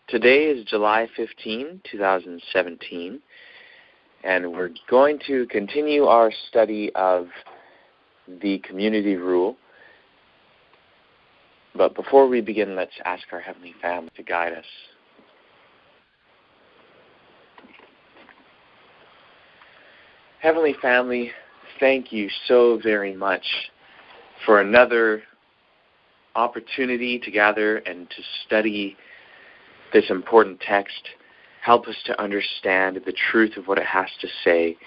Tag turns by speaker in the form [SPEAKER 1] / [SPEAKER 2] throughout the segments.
[SPEAKER 1] Today is July 15, 2017, and we're going to continue our study of the community rule. But before we begin, let's ask our Heavenly Family to guide us. Heavenly Family, thank you so very much for another opportunity to gather and to study this important text. Help us to understand the truth of what it has to say.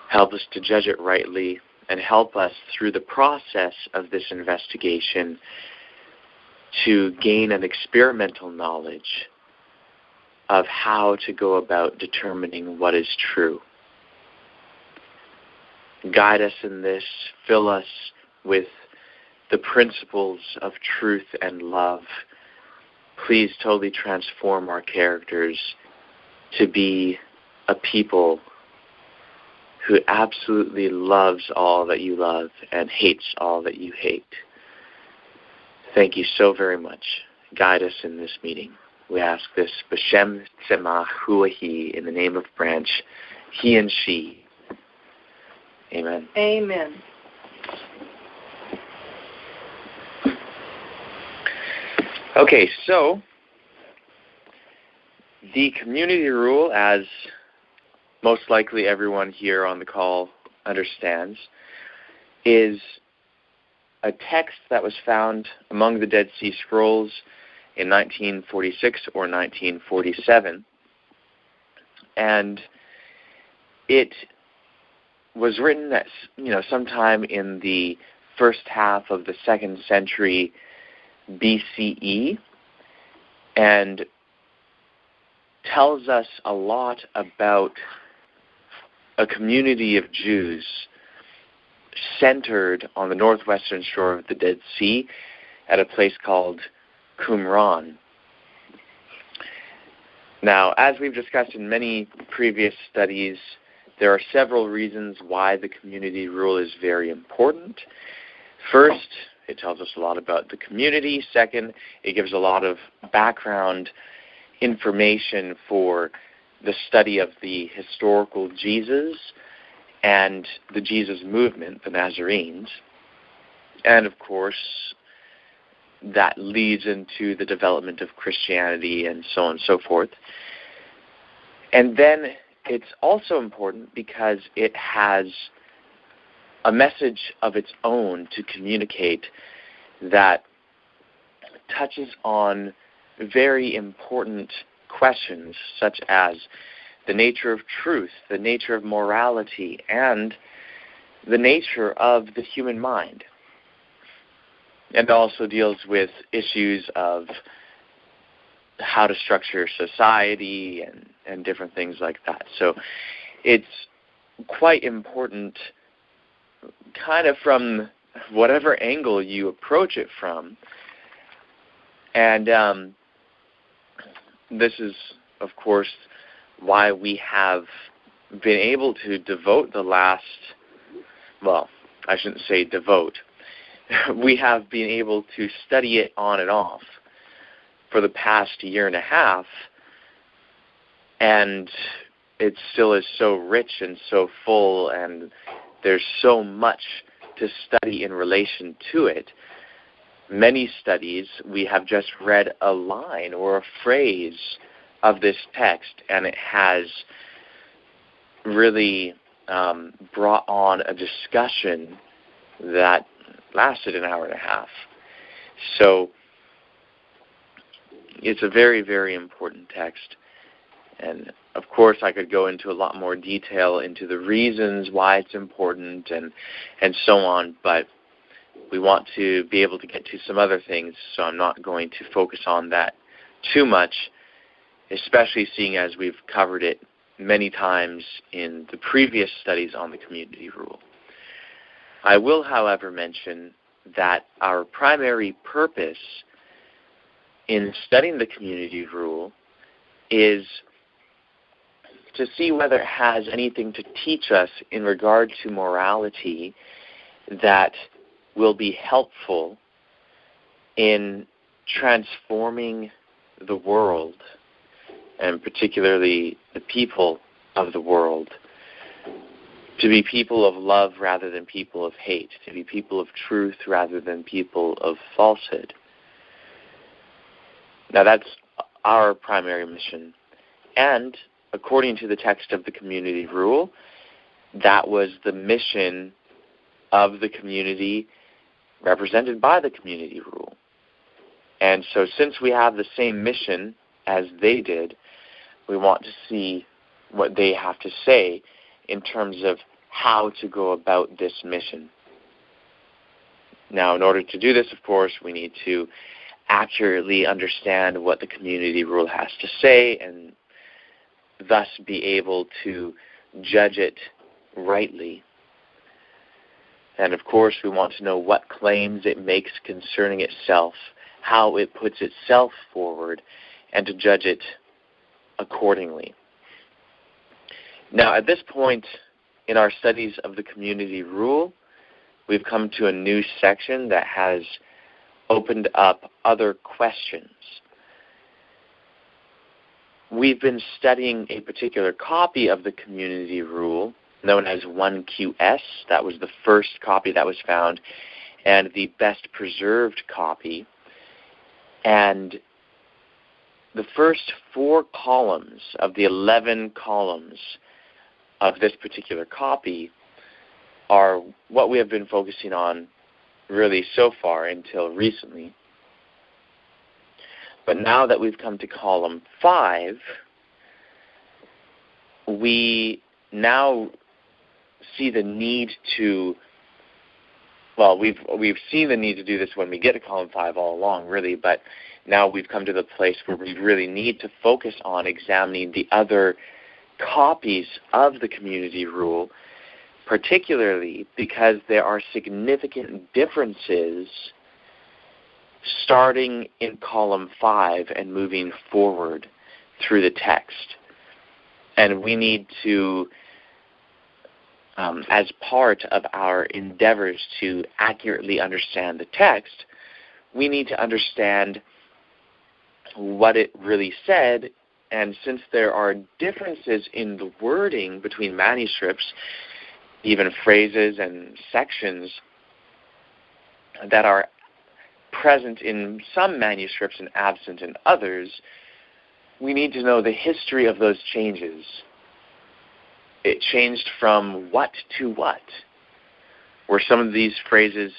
[SPEAKER 1] Help us to judge it rightly, and help us through the process of this investigation to gain an experimental knowledge of how to go about determining what is true. Guide us in this. Fill us with the principles of truth and love. Please totally transform our characters to be a people who absolutely loves all that you love and hates all that you hate. Thank you so very much. Guide us in this meeting. We ask this B'Shem Tzemach Huahi, in the name of Branch, he and she. Amen.
[SPEAKER 2] Amen.
[SPEAKER 1] Okay, so the community rule, as most likely everyone here on the call understands, is a text that was found among the Dead Sea Scrolls in 1946 or 1947. And it was written at, sometime in the first half of the 2nd century BCE, and tells us a lot about a community of Jews centered on the northwestern shore of the Dead Sea at a place called Qumran. Now, as we've discussed in many previous studies, there are several reasons why the community rule is very important. First, it tells us a lot about the community. Second, it gives a lot of background information for the study of the historical Jesus and the Jesus movement, the Nazarenes. And of course, that leads into the development of Christianity and so on and so forth. And then it's also important because it has a message of its own to communicate that touches on very important questions such as the nature of truth, the nature of morality, and the nature of the human mind. And also deals with issues of how to structure society and different things like that. So it's quite important kind of from whatever angle you approach it from. And this is, of course, why we have been able to devote the last, well, I shouldn't say devote. We have been able to study it on and off for the past year and a half, and it still is so rich and so full, and there's so much to study in relation to it. Many studies, we have just read a line or a phrase of this text, and it has really brought on a discussion that lasted an hour and a half. So it's a very, very important text. And of course, I could go into a lot more detail into the reasons why it's important and so on, but we want to be able to get to some other things, so I'm not going to focus on that too much, especially seeing as we've covered it many times in the previous studies on the community rule. I will, however, mention that our primary purpose in studying the community rule is to see whether it has anything to teach us in regard to morality that will be helpful in transforming the world and particularly the people of the world, to be people of love rather than people of hate, to be people of truth rather than people of falsehood. Now that's our primary mission. And according to the text of the community rule, that was the mission of the community represented by the community rule. And so since we have the same mission as they did, we want to see what they have to say in terms of how to go about this mission. Now, in order to do this, of course, we need to accurately understand what the community rule has to say and thus be able to judge it rightly. And of course, we want to know what claims it makes concerning itself, how it puts itself forward, and to judge it accordingly. Now, at this point in our studies of the community rule, we've come to a new section that has opened up other questions. We've been studying a particular copy of the community rule known as 1QS. That was the first copy that was found and the best preserved copy. And the first 4 columns of the 11 columns of this particular copy are what we have been focusing on really so far until recently. But now that we've come to column 5, we now see the need to, well, we've seen the need to do this when we get to column 5 all along, really, but now we've come to the place where we really need to focus on examining the other copies of the community rule, particularly because there are significant differences starting in column 5 and moving forward through the text. And we need to, as part of our endeavors to accurately understand the text, we need to understand what it really said. And since there are differences in the wording between manuscripts, even phrases and sections that are present in some manuscripts and absent in others, we need to know the history of those changes. It changed from what to what? Were some of these phrases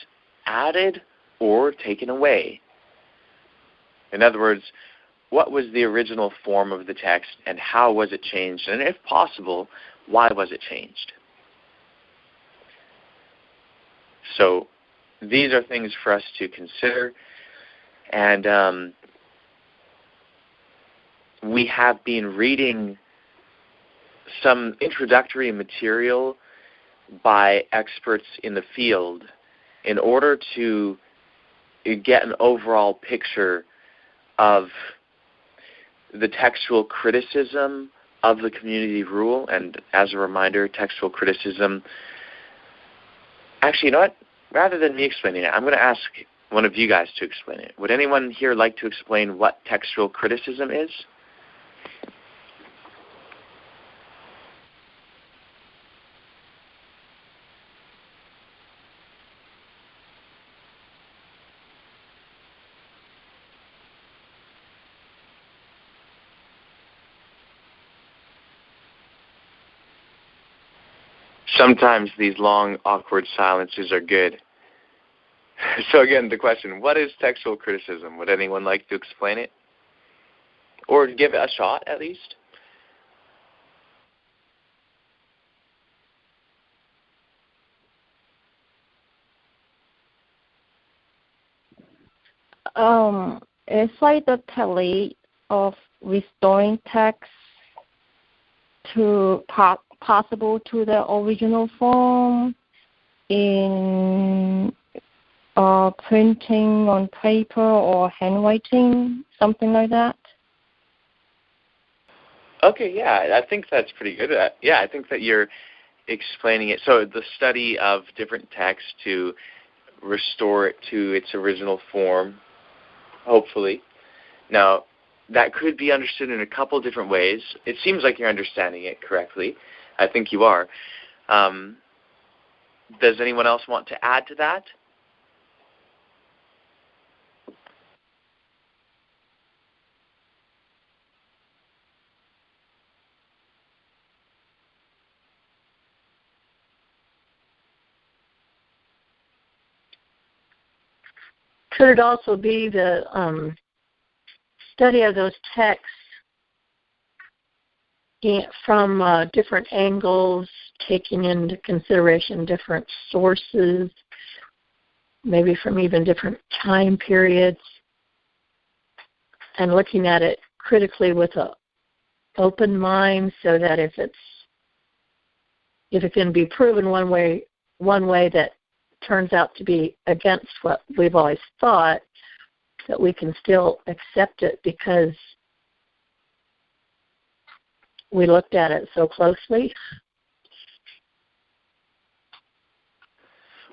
[SPEAKER 1] added or taken away? In other words, what was the original form of the text and how was it changed? And if possible, why was it changed? So these are things for us to consider. And we have been reading some introductory material by experts in the field in order to get an overall picture of the textual criticism of the community rule. And as a reminder, textual criticism, actually, you know what? Rather than me explaining it, I'm going to ask one of you guys to explain it. Would anyone here like to explain what textual criticism is? Sometimes these long, awkward silences are good. So again, the question, what is textual criticism? Would anyone like to explain it? Or give it a shot, at least?
[SPEAKER 2] It's like the technique of restoring text to possible to the original form in printing on paper or handwriting, something like that.
[SPEAKER 1] Okay, yeah, I think that's pretty good. I think that you're explaining it. So the study of different texts to restore it to its original form, hopefully. Now, that could be understood in a couple different ways. It seems like you're understanding it correctly. I think you are. Does anyone else want to add to that?
[SPEAKER 2] Could it also be the study of those texts from different angles, taking into consideration different sources, maybe from even different time periods, and looking at it critically with an open mind, so that if it can be proven one way that turns out to be against what we've always thought, that we can still accept it because we looked at it so closely?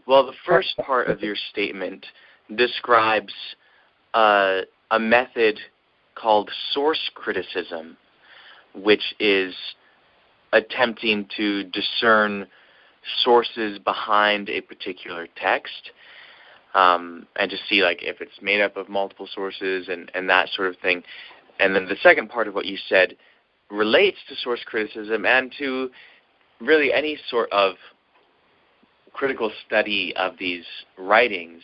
[SPEAKER 1] Well, the first part of your statement describes a method called source criticism, which is attempting to discern sources behind a particular text, and to see like if it's made up of multiple sources and that sort of thing. And then the second part of what you said relates to source criticism and to really any sort of critical study of these writings,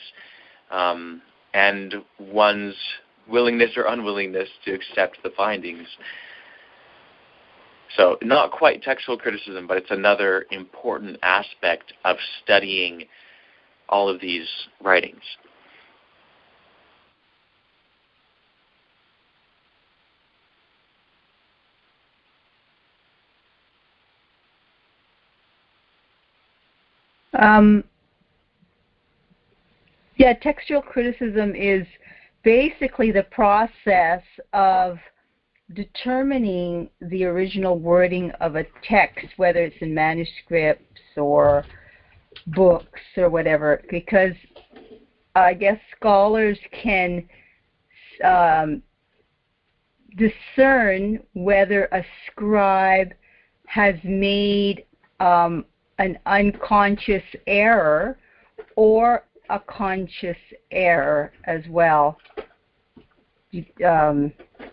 [SPEAKER 1] and one's willingness or unwillingness to accept the findings. So not quite textual criticism, but it's another important aspect of studying all of these writings.
[SPEAKER 3] Yeah, textual criticism is basically the process of determining the original wording of a text, whether it's in manuscripts or books or whatever, because I guess scholars can discern whether a scribe has made an unconscious error or a conscious error as well,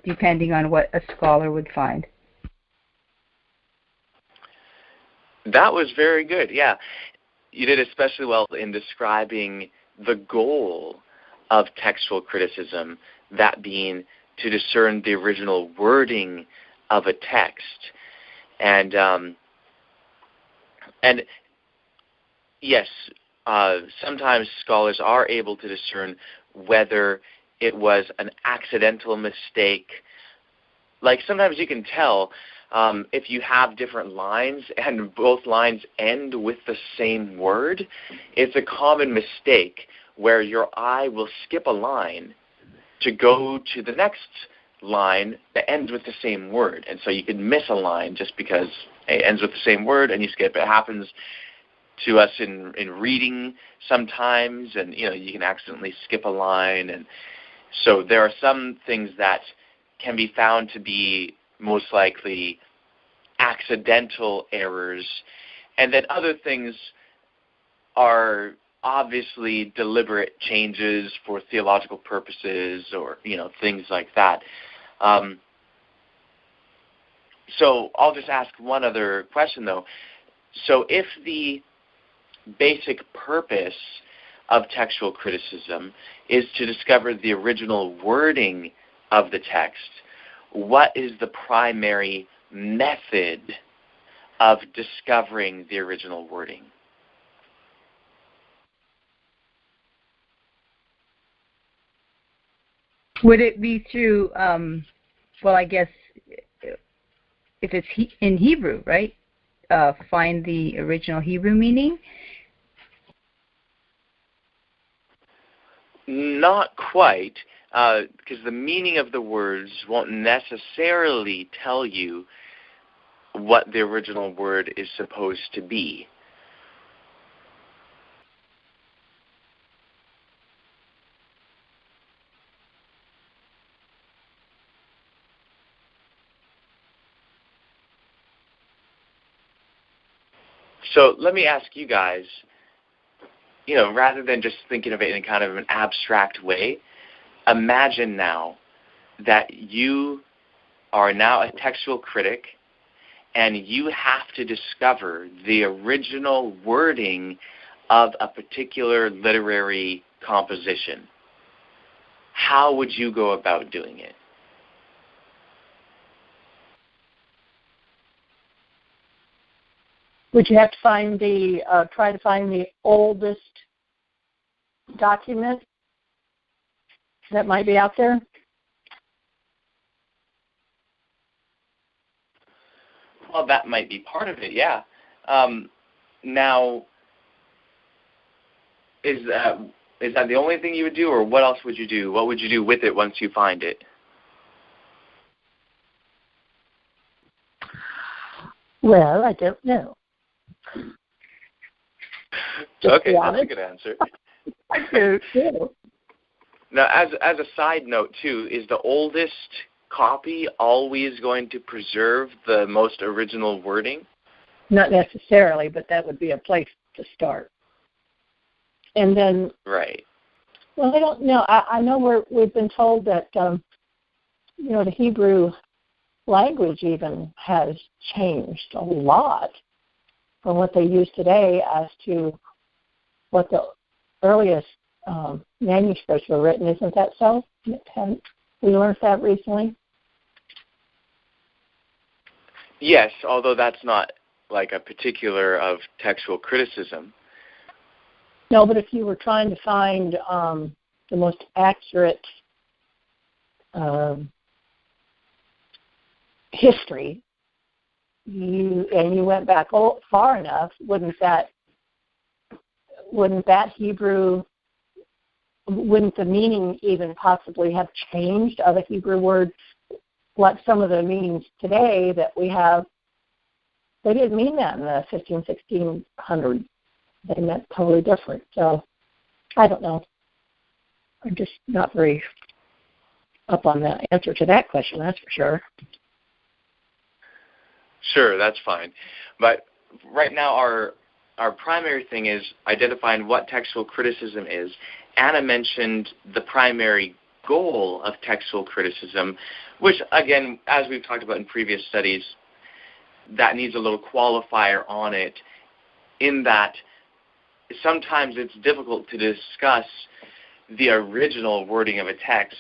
[SPEAKER 3] depending on what a scholar would find.
[SPEAKER 1] That was very good, yeah. You did especially well in describing the goal of textual criticism, that being to discern the original wording of a text. And yes, sometimes scholars are able to discern whether it was an accidental mistake. Like sometimes you can tell if you have different lines and both lines end with the same word. It's a common mistake where your eye will skip a line to go to the next line that ends with the same word. And so you can miss a line just because it ends with the same word and you skip. It happens to us in reading sometimes, and you can accidentally skip a line. And so there are some things that can be found to be most likely accidental errors, and then other things are obviously deliberate changes for theological purposes, or things like that. So I'll just ask one other question though. So if the basic purpose of textual criticism is to discover the original wording of the text, what is the primary method of discovering the original wording?
[SPEAKER 3] Would it be through, well, I guess if it's in Hebrew, right? Find the original Hebrew meaning?
[SPEAKER 1] Not quite, because the meaning of the words won't necessarily tell you what the original word is supposed to be. So let me ask you guys, rather than just thinking of it in kind of an abstract way, imagine now that you are now a textual critic and you have to discover the original wording of a particular literary composition. How would you go about doing it?
[SPEAKER 2] Would you have to try to find the oldest document that might be out there?
[SPEAKER 1] Well, that might be part of it, yeah. Now, is that the only thing you would do, or what else would you do? What would you do with it once you find it?
[SPEAKER 2] Well, I don't know.
[SPEAKER 1] Okay, that's a good answer.
[SPEAKER 2] I do too.
[SPEAKER 1] Now, as a side note, too, is the oldest copy always going to preserve the most original wording?
[SPEAKER 2] Not necessarily, but that would be a place to start. And then,
[SPEAKER 1] right.
[SPEAKER 2] Well, I don't know. I know we've been told that the Hebrew language even has changed a lot from what they use today as to what the earliest manuscripts were written. Isn't that so? Haven't we learned that recently?
[SPEAKER 1] Yes, although that's not like a particular of textual criticism.
[SPEAKER 2] No, but if you were trying to find the most accurate history, you went back far enough, wouldn't the meaning even possibly have changed of a Hebrew word? Like some of the meanings today that we have, they didn't mean that in the 1600s. They meant totally different. So I don't know. I'm just not very up on the answer to that question, that's for sure.
[SPEAKER 1] Sure, that's fine. But right now our primary thing is identifying what textual criticism is. Anna mentioned the primary goal of textual criticism, which, again, as we've talked about in previous studies, that needs a little qualifier on it, in that sometimes it's difficult to discuss the original wording of a text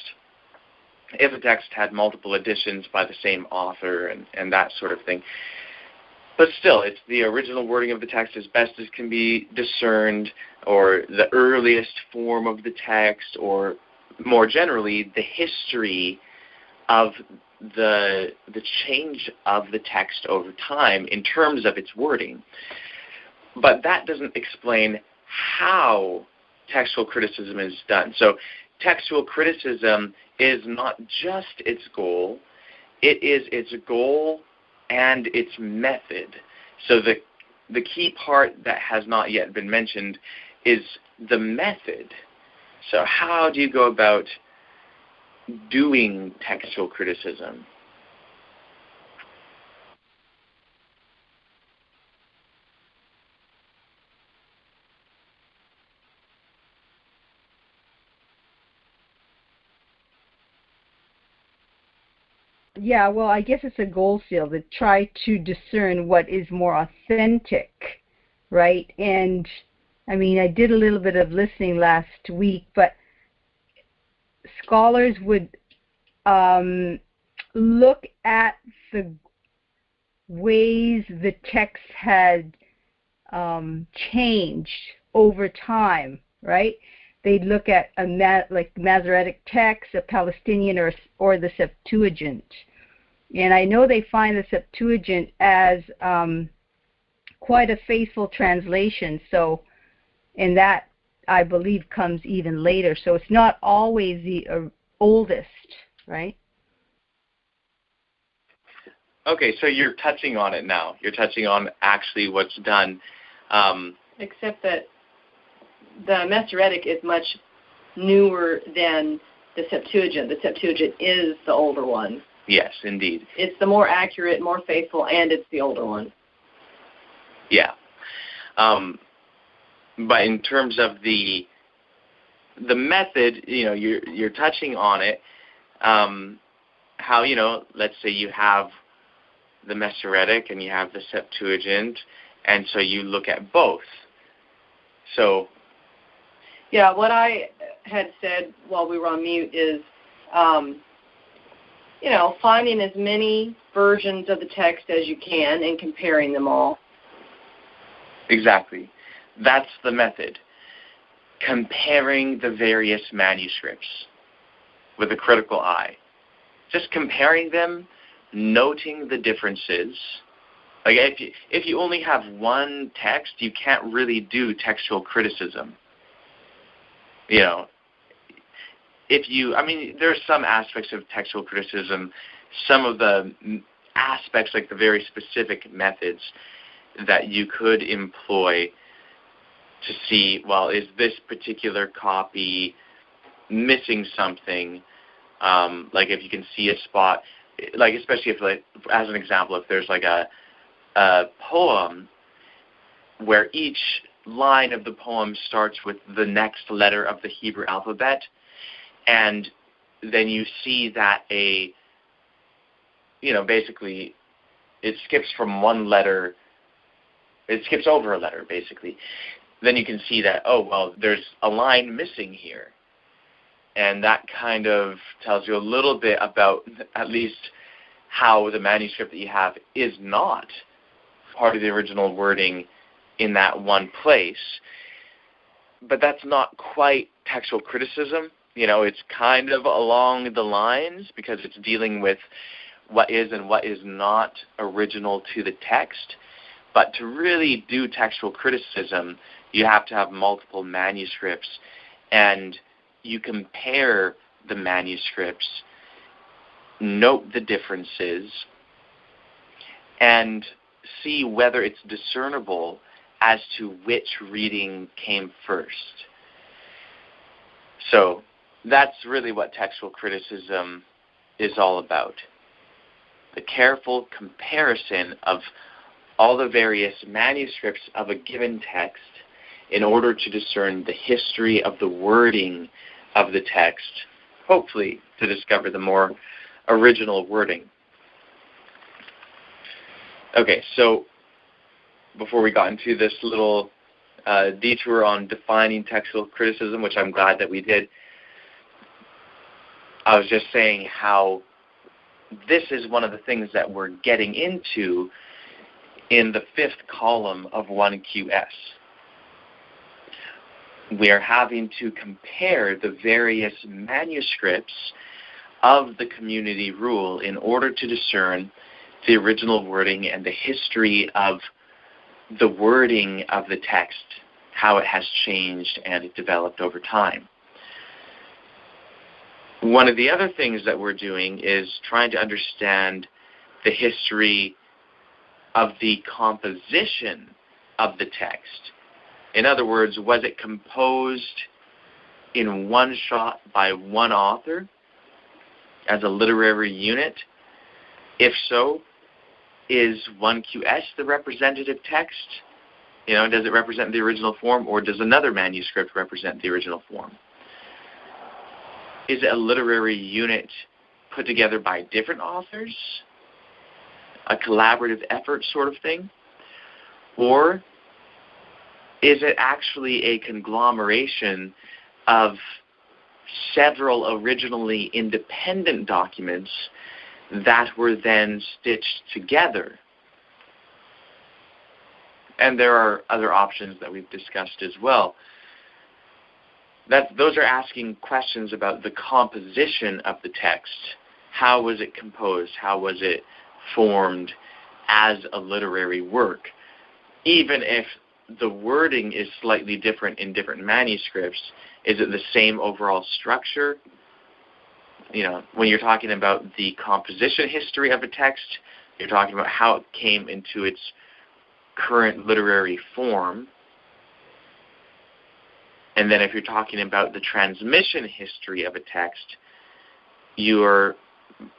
[SPEAKER 1] if a text had multiple editions by the same author and that sort of thing. But still, it's the original wording of the text as best as can be discerned, or the earliest form of the text, or more generally, the history of the change of the text over time in terms of its wording. But that doesn't explain how textual criticism is done. So textual criticism is not just its goal, it is its goal and its method. So the key part that has not yet been mentioned is the method. So how do you go about doing textual criticism?
[SPEAKER 3] Yeah, well, I guess it's a goal seal to try to discern what is more authentic, right? And, I mean, I did a little bit of listening last week, but scholars would look at the ways the text had changed over time, right? They'd look at like Masoretic text, a Palestinian, or the Septuagint. And I know they find the Septuagint as quite a faithful translation. So, and that, I believe, comes even later. So it's not always the oldest, right?
[SPEAKER 1] Okay, so you're touching on it now. You're touching on actually what's done.
[SPEAKER 4] Except that the Masoretic is much newer than the Septuagint. The Septuagint is the older one.
[SPEAKER 1] Yes, indeed.
[SPEAKER 4] It's the more accurate, more faithful, and it's the older one.
[SPEAKER 1] Yeah. But in terms of the method, you're touching on it. How, let's say you have the Masoretic and you have the Septuagint, and so you look at both. So,
[SPEAKER 4] yeah, what I had said while we were on mute is, finding as many versions of the text as you can and comparing them all.
[SPEAKER 1] Exactly. That's the method. Comparing the various manuscripts with a critical eye. Just comparing them, noting the differences. Like if you only have one text, you can't really do textual criticism. There's some aspects of textual criticism, some of the aspects, like the very specific methods that you could employ to see, well, is this particular copy missing something? Like if you can see a spot, like especially if, like, as an example, if there's like a poem where each line of the poem starts with the next letter of the Hebrew alphabet, and then you see that basically it skips from one letter, it skips over a letter, basically. Then you can see that, there's a line missing here. And that kind of tells you a little bit about at least how the manuscript that you have is not part of the original wording in that one place. But that's not quite textual criticism. It's kind of along the lines, because it's dealing with what is and what is not original to the text. But to really do textual criticism, you have to have multiple manuscripts, and you compare the manuscripts, note the differences, and see whether it's discernible as to which reading came first. So that's really what textual criticism is all about. The careful comparison of all the various manuscripts of a given text in order to discern the history of the wording of the text, hopefully to discover the more original wording. Okay, so before we got into this little detour on defining textual criticism, which I'm glad that we did, I was just saying how this is one of the things that we're getting into in the 5th column of 1QS. We are having to compare the various manuscripts of the community rule in order to discern the original wording and the history of the wording of the text, how it has changed and it developed over time. One of the other things that we're doing is trying to understand the history of the composition of the text. In other words, was it composed in one shot by one author as a literary unit? If so, is 1QS the representative text? Does it represent the original form, or does another manuscript represent the original form? Is it a literary unit put together by different authors? A collaborative effort sort of thing? Or is it actually a conglomeration of several originally independent documents that were then stitched together? And there are other options that we've discussed as well. Those are asking questions about the composition of the text. How was it composed? How was it formed as a literary work? Even if the wording is slightly different in different manuscripts, is it the same overall structure? When you're talking about the composition history of a text, you're talking about how it came into its current literary form. And then if you're talking about the transmission history of a text, you're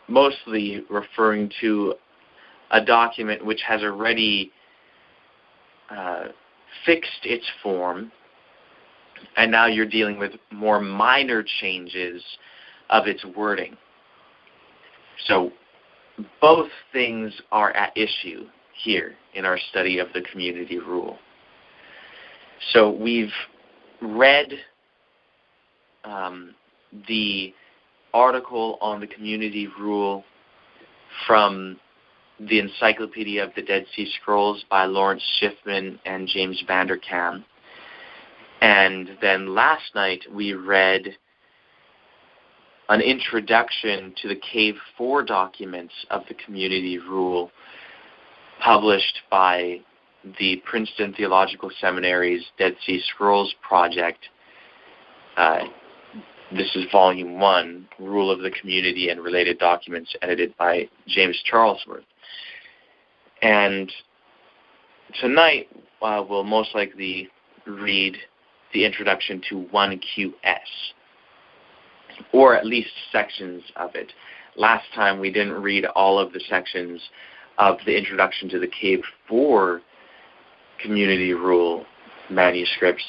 [SPEAKER 1] mostly referring to a document which has already fixed its form, and now you're dealing with more minor changes of its wording. So both things are at issue here in our study of the community rule. So we've read the article on the community rule from the Encyclopedia of the Dead Sea Scrolls by Lawrence Schiffman and James Vanderkam. And then last night we read an introduction to the Cave 4 documents of the community rule published by the Princeton Theological Seminary's Dead Sea Scrolls project. This is Volume 1, Rule of the Community and Related Documents, edited by James Charlesworth. And tonight we'll most likely read the introduction to 1QS, or at least sections of it. Last time we didn't read all of the sections of the introduction to the Cave 4 community rule manuscripts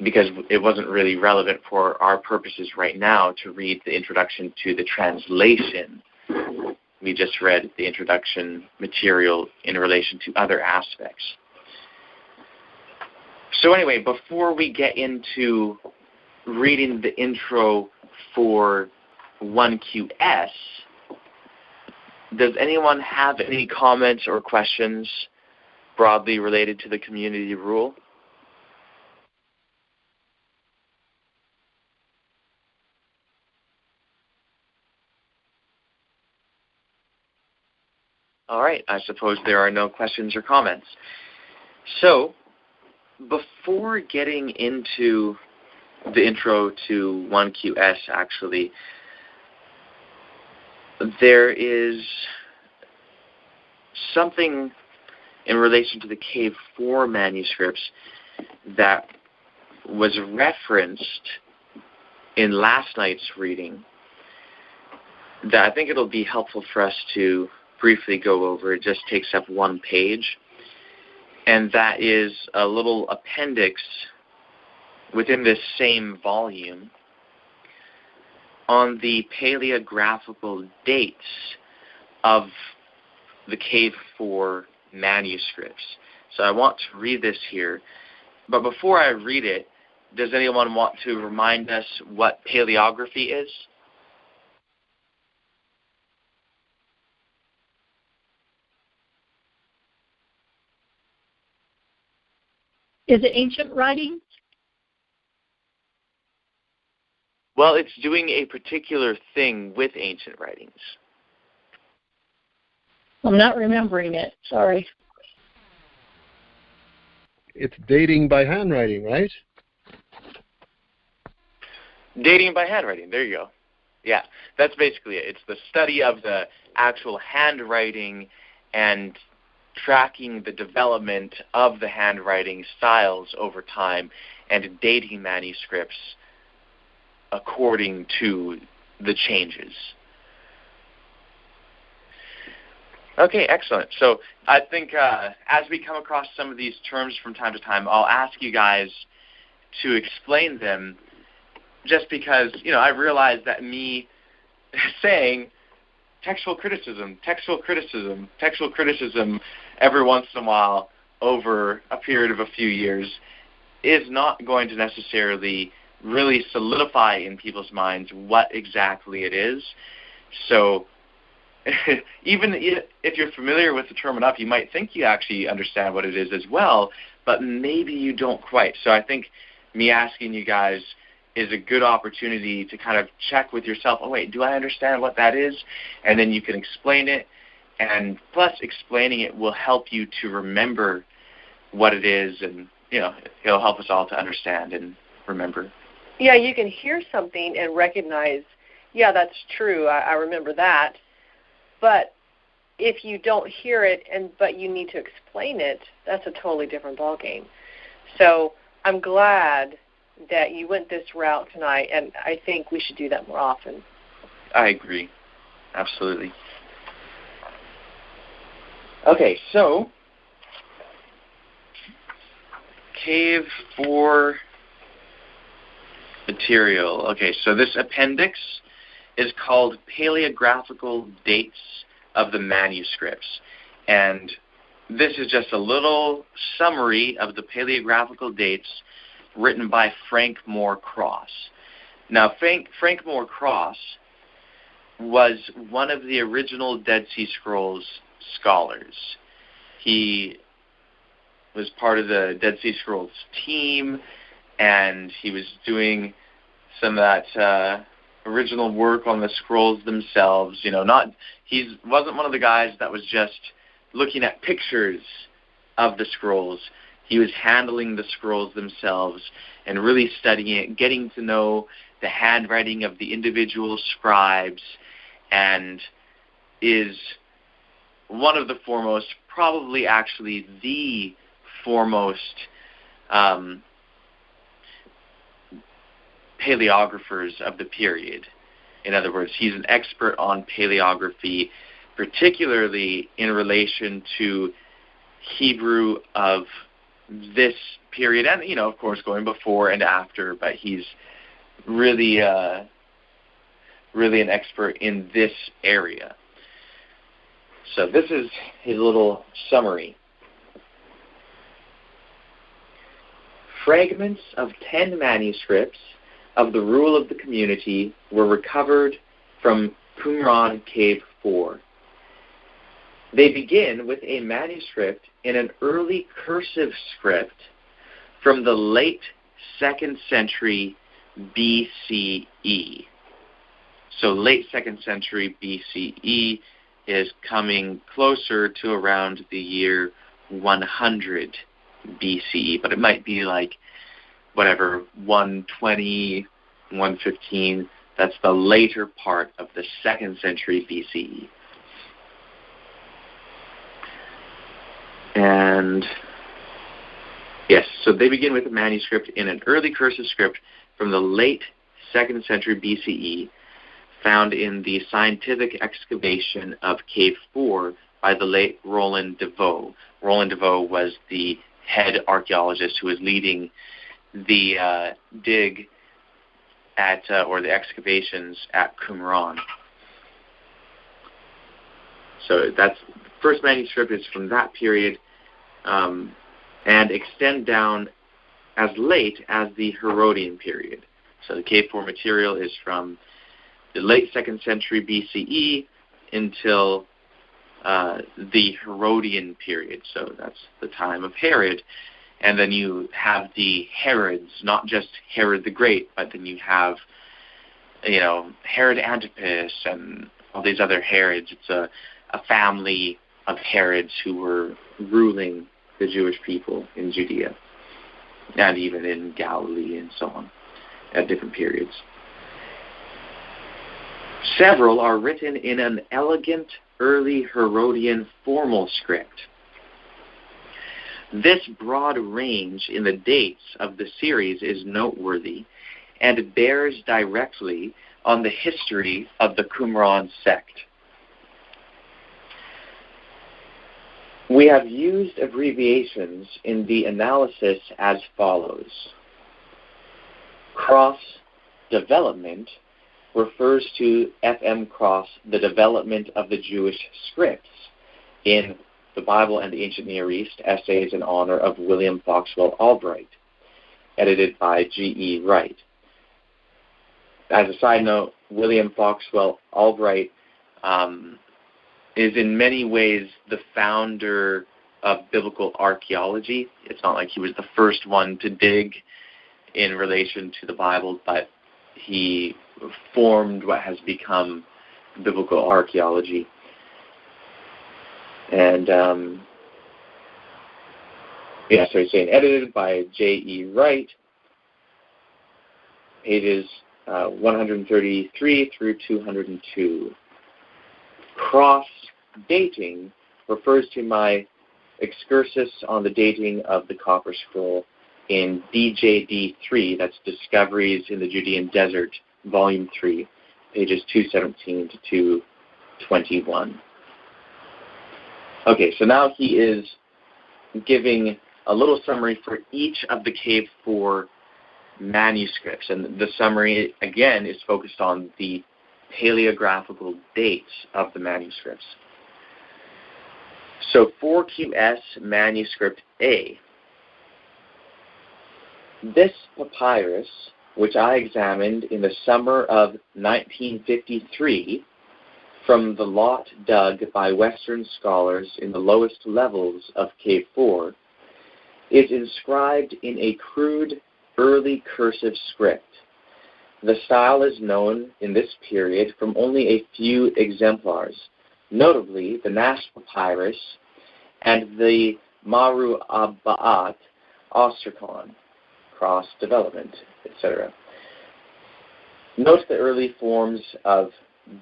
[SPEAKER 1] because it wasn't really relevant for our purposes right now to read the introduction to the translation. We just read the introduction material in relation to other aspects. So anyway, before we get into reading the intro for 1QS, does anyone have any comments or questions broadly related to the community rule? All right, I suppose there are no questions or comments. So, before getting into the intro to 1QS, actually, there is something in relation to the Cave 4 manuscripts that was referenced in last night's reading that I think it'll be helpful for us to briefly go over. It just takes up one page, and that is a little appendix within this same volume on the paleographical dates of the Cave 4 manuscripts. So I want to read this here, but before I read it, does anyone want to remind us what paleography is?
[SPEAKER 2] Is it ancient writing?
[SPEAKER 1] Well, it's doing a particular thing with ancient writings.
[SPEAKER 2] I'm not remembering it. Sorry.
[SPEAKER 5] It's dating by handwriting, right?
[SPEAKER 1] Dating by handwriting. There you go. Yeah, that's basically it. It's the study of the actual handwriting and tracking the development of the handwriting styles over time and dating manuscripts according to the changes. Okay, excellent. So I think as we come across some of these terms from time to time, I'll ask you guys to explain them, just because, I realize that me saying textual criticism every once in a while over a period of a few years is not going to necessarily really solidify in people's minds what exactly it is. So even if you're familiar with the term enough, you might think you actually understand what it is as well, but maybe you don't quite. So I think me asking you guys is a good opportunity to kind of check with yourself, oh wait, do I understand what that is? And then you can explain it. And plus, explaining it will help you to remember what it is, and it'll help us all to understand and remember.
[SPEAKER 4] Yeah, you can hear something and recognize, yeah, that's true, I remember that. But if you don't hear it but you need to explain it, that's a totally different ballgame. So I'm glad that you went this route tonight, and I think we should do that more often.
[SPEAKER 1] I agree. Absolutely. Okay, so Cave 4 material. Okay, so this appendix is called Paleographical Dates of the Manuscripts. And this is just a little summary of the paleographical dates written by Frank Moore Cross. Now, Frank Moore Cross was one of the original Dead Sea Scrolls scholars. He was part of the Dead Sea Scrolls team, and he was doing some of that original work on the scrolls themselves. He wasn't one of the guys that was just looking at pictures of the scrolls. He was handling the scrolls themselves and really studying it, getting to know the handwriting of the individual scribes, and is one of the foremost, probably actually the foremost paleographers of the period. In other words, he's an expert on paleography, particularly in relation to Hebrew of this period, and of course going before and after, but he's really an expert in this area. So this is his little summary. Fragments of 10 manuscripts of the rule of the community were recovered from Qumran Cave 4. They begin with a manuscript in an early cursive script from the late 2nd century BCE. So late 2nd century BCE is coming closer to around the year 100 BCE, but it might be like 120, 115. That's the later part of the 2nd century BCE. And yes, so they begin with a manuscript in an early cursive script from the late 2nd century BCE, found in the scientific excavation of Cave 4 by the late Roland Deveau. Roland Deveau was the head archaeologist who was leading the dig at, or the excavations at Qumran. So that's first manuscript is from that period, and extend down as late as the Herodian period. So the Cave 4 material is from the late 2nd century BCE until the Herodian period. So that's the time of Herod. And then you have the Herods, not just Herod the Great, but then you have, Herod Antipas and all these other Herods. It's a family of Herods who were ruling the Jewish people in Judea and even in Galilee and so on at different periods. Several are written in an elegant early Herodian formal script. This broad range in the dates of the series is noteworthy and bears directly on the history of the Qumran sect. We have used abbreviations in the analysis as follows. Cross development refers to F.M. Cross, the development of the Jewish scripts in the Bible and the Ancient Near East, Essays in Honor of William Foxwell Albright, edited by G.E. Wright. As a side note, William Foxwell Albright is in many ways the founder of biblical archaeology. It's not like he was the first one to dig in relation to the Bible, but he formed what has become biblical archaeology. And, so he's saying edited by J.E. Wright, pages 133 through 202. Cross-dating refers to my excursus on the dating of the Copper Scroll in DJD 3, that's Discoveries in the Judean Desert, Volume 3, pages 217 to 221. Okay, so now he is giving a little summary for each of the Cave 4 manuscripts. And the summary, again, is focused on the paleographical dates of the manuscripts. So 4QS Manuscript A. This papyrus, which I examined in the summer of 1953 from the lot dug by Western scholars in the lowest levels of Cave 4, is inscribed in a crude early cursive script. The style is known in this period from only a few exemplars, notably the Nash Papyrus and the Maru-Abbaat Ostracon, cross development, etc. Note the early forms of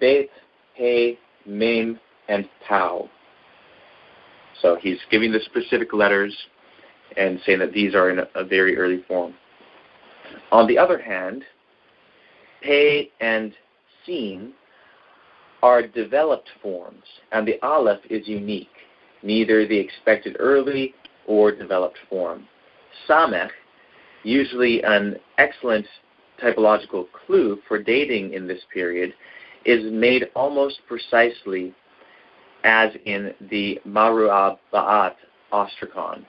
[SPEAKER 1] Beth, He, Mem, and Tau. So he's giving the specific letters and saying that these are in a very early form. On the other hand, Pe and Sin are developed forms, and the Aleph is unique, neither the expected early or developed form. Samech, usually an excellent typological clue for dating in this period, is made almost precisely as in the Maru-Abbaat Ostracon.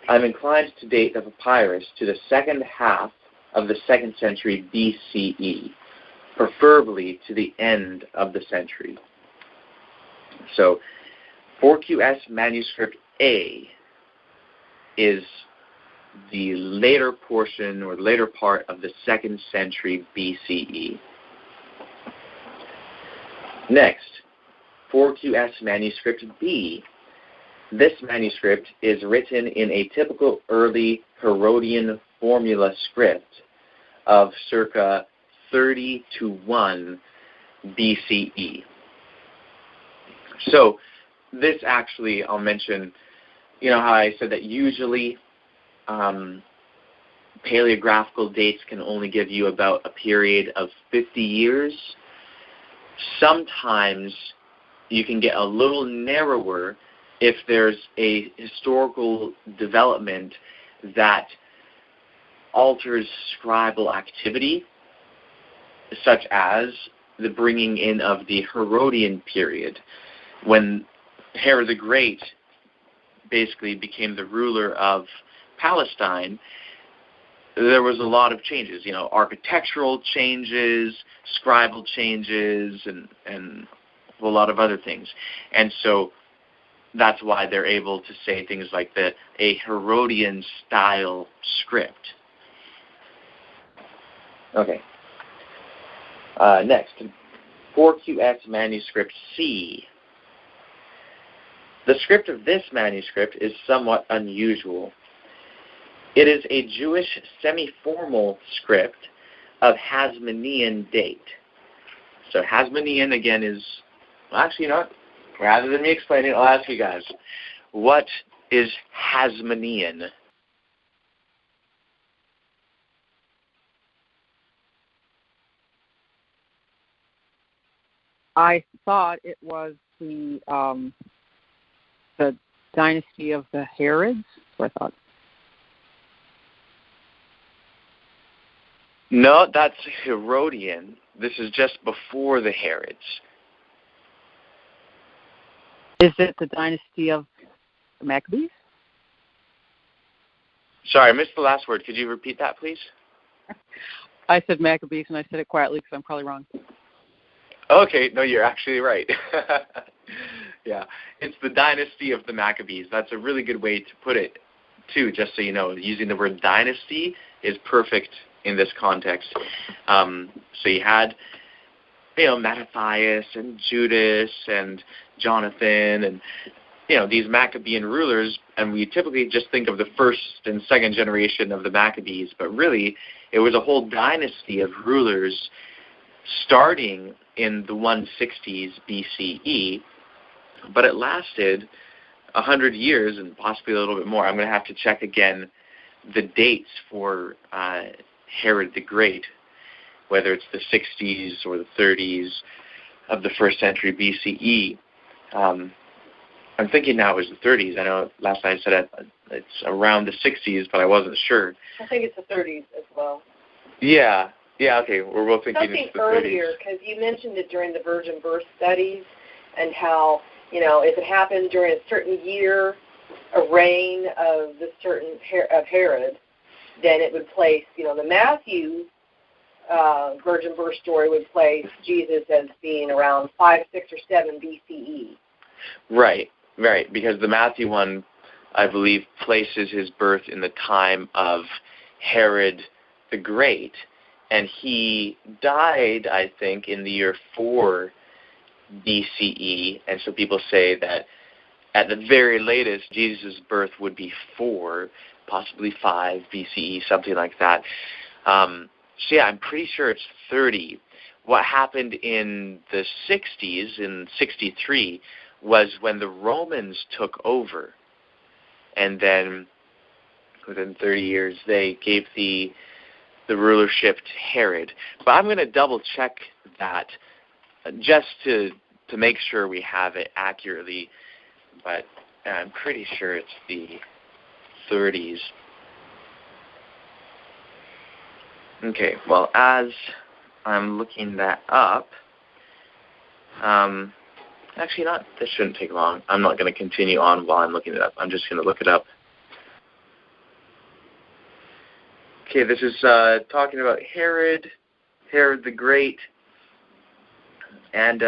[SPEAKER 1] I'm inclined to date the papyrus to the second half of the 2nd century BCE, preferably to the end of the century. So 4QS Manuscript A is the later portion or later part of the 2nd century BCE. Next, 4QS Manuscript B. This manuscript is written in a typical early Herodian formula script of circa 30 to 1 BCE. So this actually, I'll mention, you know how I said that usually paleographical dates can only give you about a period of 50 years. Sometimes you can get a little narrower if there's a historical development that alters scribal activity, such as the bringing in of the Herodian period, when Herod the Great basically became the ruler of Palestine. There was a lot of changes, architectural changes, scribal changes, and a lot of other things. And so that's why they're able to say things like a Herodian style script. Okay. Next, 4QS Manuscript C. The script of this manuscript is somewhat unusual. It is a Jewish semi-formal script of Hasmonean date. So Hasmonean, again, is, rather than me explaining it, I'll ask you guys, what is Hasmonean?
[SPEAKER 6] I thought it was the dynasty of the Herods. So I thought.
[SPEAKER 1] No, that's Herodian. This is just before the Herods.
[SPEAKER 6] Is it the dynasty of the Maccabees?
[SPEAKER 1] Sorry, I missed the last word. Could you repeat that, please?
[SPEAKER 6] I said Maccabees, and I said it quietly because I'm probably wrong.
[SPEAKER 1] Okay, no, you're actually right. Yeah, it's the dynasty of the Maccabees. That's a really good way to put it, too, just so you know. Using the word dynasty is perfect in this context. So you had, Mattathias and Judas and Jonathan and, these Maccabean rulers, and we typically just think of the first and second generation of the Maccabees, but really it was a whole dynasty of rulers starting in the 160s BCE, but it lasted 100 years and possibly a little bit more. I'm going to have to check again the dates for Herod the Great, whether it's the 60s or the 30s of the 1st century BCE. I'm thinking now it was the 30s. I know last night I said it's around the 60s, but I wasn't sure.
[SPEAKER 4] I think it's the 30s as well.
[SPEAKER 1] Yeah, okay, we're both thinking
[SPEAKER 4] Something
[SPEAKER 1] it's the
[SPEAKER 4] earlier,
[SPEAKER 1] 30s.
[SPEAKER 4] because you mentioned it during the virgin birth studies and how, if it happened during a certain year, a reign of the certain of Herod, then it would place, the Matthew virgin birth story would place Jesus as being around 5, 6, or 7 BCE.
[SPEAKER 1] Right, because the Matthew one, I believe, places his birth in the time of Herod the Great, and he died, I think, in the year 4 BCE, and so people say that at the very latest, Jesus' birth would be 4, possibly 5 BCE, something like that. So yeah, I'm pretty sure it's 30. What happened in the 60s, in 63, was when the Romans took over, and then within 30 years they gave the rulership to Herod. But I'm going to double check that just to make sure we have it accurately, but I'm pretty sure it's the 30s. Okay, well, as I'm looking that up, actually not, this shouldn't take long. I'm not going to continue on while I'm looking it up. I'm just going to look it up. Okay, this is talking about Herod the Great, and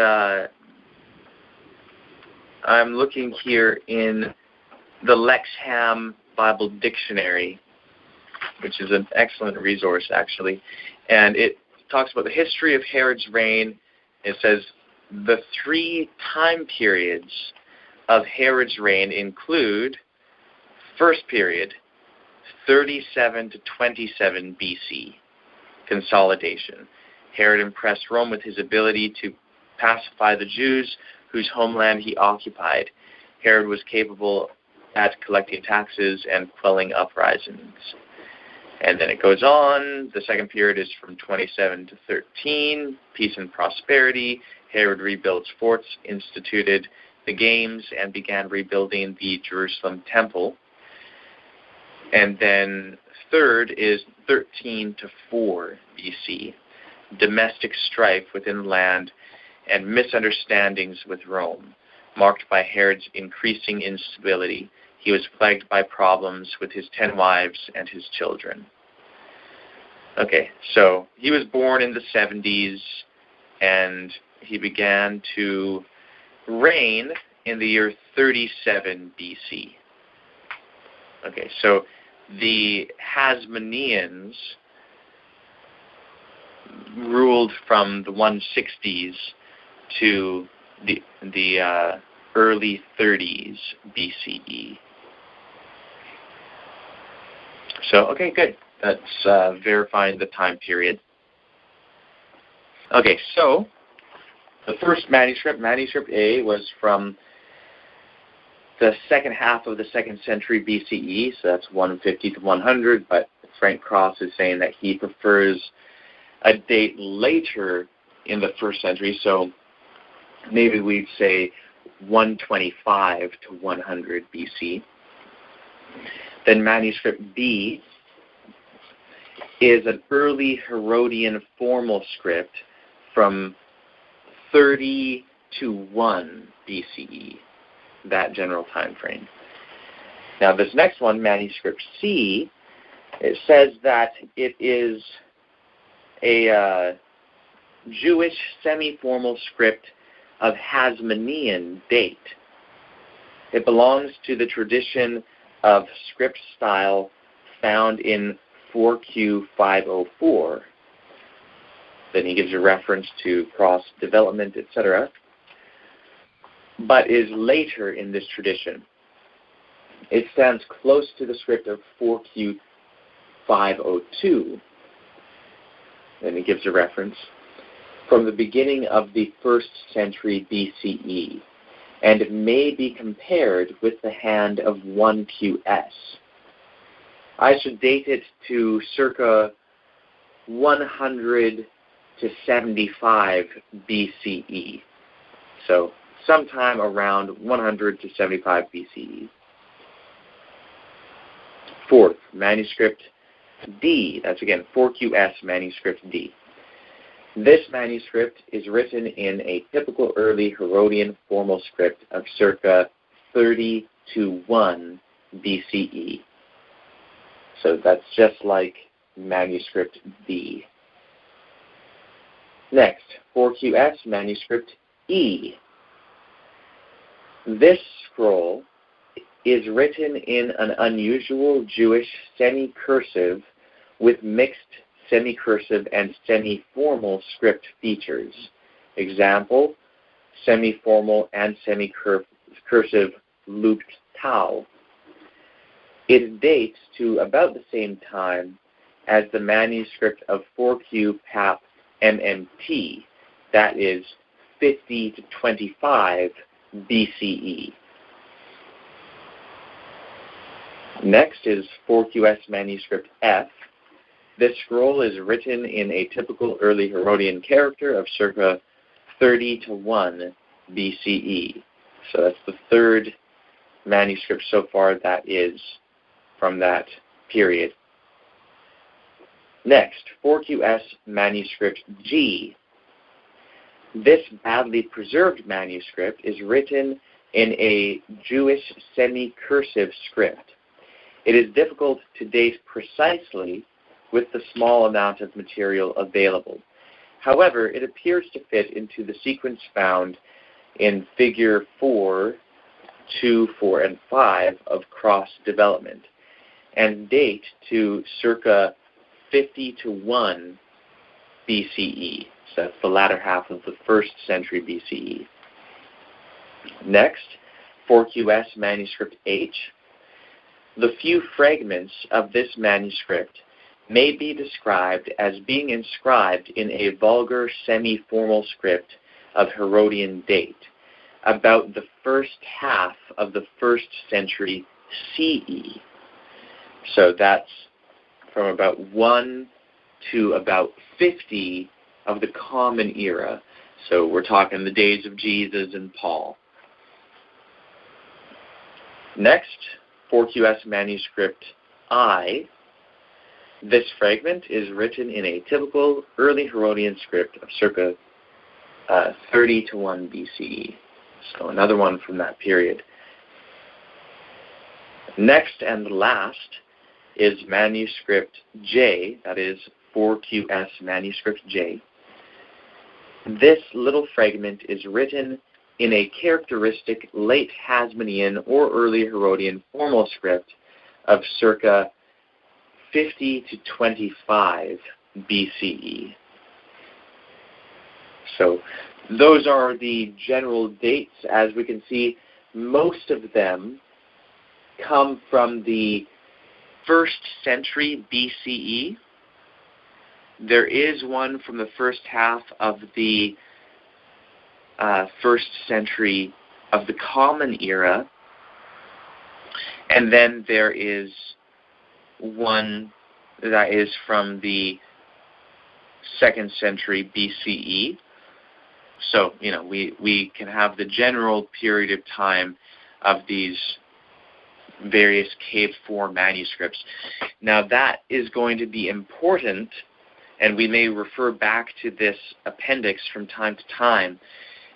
[SPEAKER 1] I'm looking here in the Lexham Bible Dictionary, which is an excellent resource, actually, and it talks about the history of Herod's reign. It says the 3 time periods of Herod's reign include: first period, 37 to 27 BC, consolidation. Herod impressed Rome with his ability to pacify the Jews whose homeland he occupied. Herod was capable at collecting taxes and quelling uprisings. And then it goes on. The second period is from 27 to 13, peace and prosperity. Herod rebuilt forts, instituted the games, and began rebuilding the Jerusalem temple. And then third is 13 to 4 BC, domestic strife within land and misunderstandings with Rome, marked by Herod's increasing instability. He was plagued by problems with his 10 wives and his children. Okay, so he was born in the 70s, and he began to reign in the year 37 BC. Okay, so the Hasmoneans ruled from the 160s to the early 30s BCE. So, okay, good. That's verifying the time period. Okay, so the first manuscript, Manuscript A, was from the second half of the 2nd century BCE, so that's 150 to 100, but Frank Cross is saying that he prefers a date later in the 1st century, so maybe we'd say 125 to 100 BC. Then Manuscript B is an early Herodian formal script from 30 to 1 BCE, that general time frame. Now this next one, Manuscript C, it says that it is a Jewish semi-formal script of Hasmonean date. It belongs to the tradition of script style found in 4Q 504. Then he gives a reference to cross development, etc., but is later in this tradition. It stands close to the script of 4Q 502. Then he gives a reference from the beginning of the 1st century BCE, and it may be compared with the hand of 1QS. I should date it to circa 100 to 75 BCE. So sometime around 100 to 75 BCE. Fourth, manuscript D. That's again 4QS manuscript D. This manuscript is written in a typical early Herodian formal script of circa 30 to 1 BCE. So that's just like manuscript D. Next, 4QS manuscript E. This scroll is written in an unusual Jewish semi-cursive with mixed semi-cursive and semi-formal script features. Example, semi-formal and semi-cursive looped tau. It dates to about the same time as the manuscript of 4Q Pap MMT, that is 50 to 25 BCE. Next is 4QS manuscript F. This scroll is written in a typical early Herodian character of circa 30 to 1 BCE. So that's the third manuscript so far that is from that period. Next, 4QS manuscript G. This badly preserved manuscript is written in a Jewish semi-cursive script. It is difficult to date precisely with the small amount of material available. However, it appears to fit into the sequence found in Figure 4, 2, 4, and 5 of cross development, and date to circa 50 to 1 BCE. So that's the latter half of the 1st century BCE. Next, 4QS manuscript H. The few fragments of this manuscript may be described as being inscribed in a vulgar semi-formal script of Herodian date, about the first half of the 1st century CE. So that's from about 1 to about 50 of the Common Era. So we're talking the days of Jesus and Paul. Next, 4QS manuscript I. This fragment is written in a typical early Herodian script of circa 30 to 1 BCE. So another one from that period. Next and last is manuscript J, that is 4QS manuscript J. This little fragment is written in a characteristic late Hasmonean or early Herodian formal script of circa 50 to 25 BCE. So those are the general dates. As we can see, most of them come from the 1st century BCE. There is one from the first half of the 1st century of the Common Era, and then there is one that is from the 2nd century BCE. So, we can have the general period of time of these various Cave 4 manuscripts. Now that is going to be important, and we may refer back to this appendix from time to time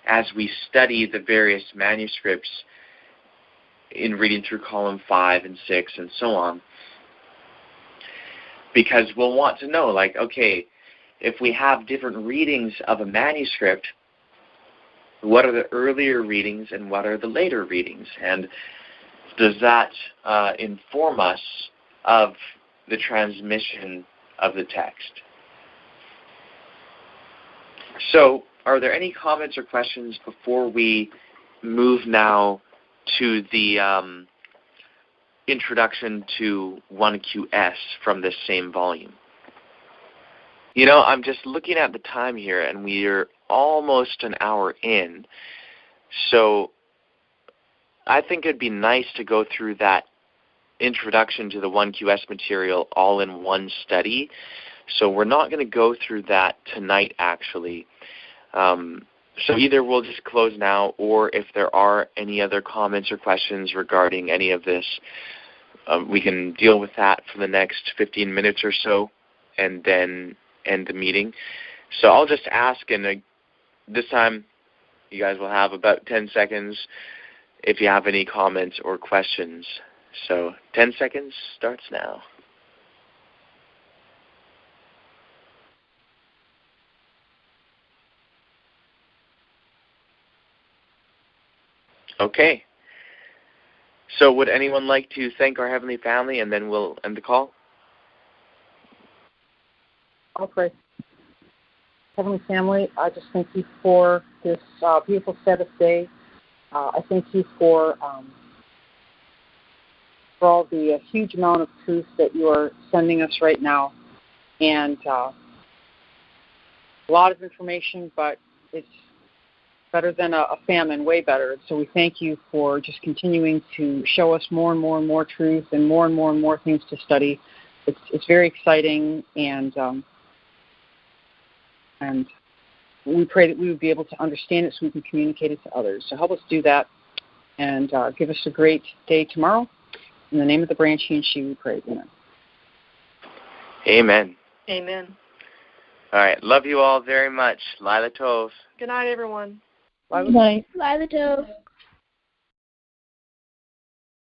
[SPEAKER 1] as we study the various manuscripts in reading through column 5 and 6 and so on. Because we'll want to know, okay, if we have different readings of a manuscript, what are the earlier readings and what are the later readings? And does that inform us of the transmission of the text? So, are there any comments or questions before we move now to the introduction to 1QS from this same volume? I'm just looking at the time here, and we're almost an hour in. So I think it'd be nice to go through that introduction to the 1QS material all in one study. So we're not going to go through that tonight, actually. So either we'll just close now, or if there are any other comments or questions regarding any of this, we can deal with that for the next 15 minutes or so and then end the meeting. So I'll just ask, and this time you guys will have about 10 seconds if you have any comments or questions. So 10 seconds starts now. Okay. So would anyone like to thank our Heavenly Family, and then we'll end the call?
[SPEAKER 6] I'll pray. Heavenly Family, I just thank you for this beautiful Sabbath day. I thank you for all the huge amount of truth that you are sending us right now. And a lot of information, but it's better than a famine, way better. So we thank you for just continuing to show us more and more truth and more things to study. It's very exciting, and we pray that we would be able to understand it so we can communicate it to others. So help us do that, and give us a great day tomorrow. In the name of the branch, he and she, we pray. Amen.
[SPEAKER 1] Amen.
[SPEAKER 4] Amen.
[SPEAKER 1] All right. Love you all very much. Lila Tov.
[SPEAKER 4] Good night, everyone.
[SPEAKER 2] Good night.
[SPEAKER 7] Lila Tov.